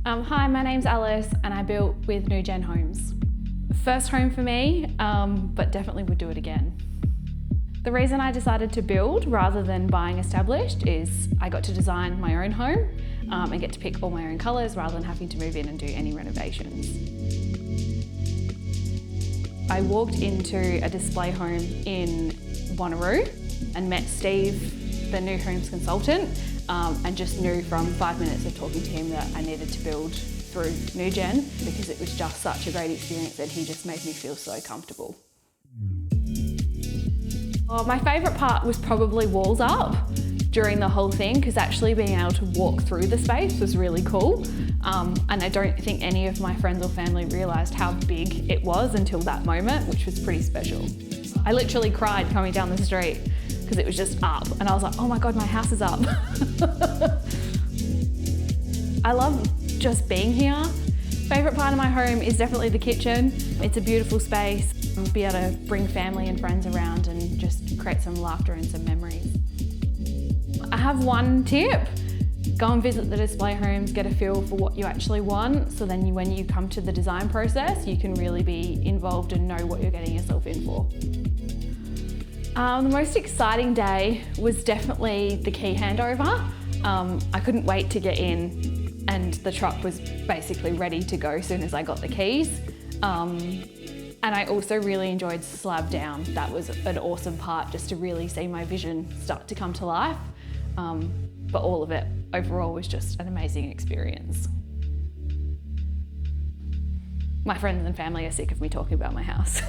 Hi, my name's Alice and I built with New Gen Homes. First home for me, but definitely would do it again. The reason I decided to build rather than buying established is I got to design my own home and get to pick all my own colours rather than having to move in and do any renovations. I walked into a display home in Wanneroo and met Steve, the new homes consultant, and just knew from 5 minutes of talking to him that I needed to build through New Gen because it was just such a great experience and he just made me feel so comfortable. My favourite part was probably walls up during the whole thing because actually being able to walk through the space was really cool. And I don't think any of my friends or family realised how big it was until that moment, which was pretty special. I literally cried coming down the street because it was just up and I was like, oh my God, my house is up. I love just being here. Favourite part of my home is definitely the kitchen. It's a beautiful space. Be able to bring family and friends around and just create some laughter and some memories. I have one tip. Go and visit the display homes, get a feel for what you actually want, so then when you come to the design process, you can really be involved and know what you're getting yourself in for. The most exciting day was definitely the key handover. I couldn't wait to get in and the truck was basically ready to go as soon as I got the keys. And I also really enjoyed slab down. That was an awesome part just to really see my vision start to come to life. But all of it overall was just an amazing experience. My friends and family are sick of me talking about my house.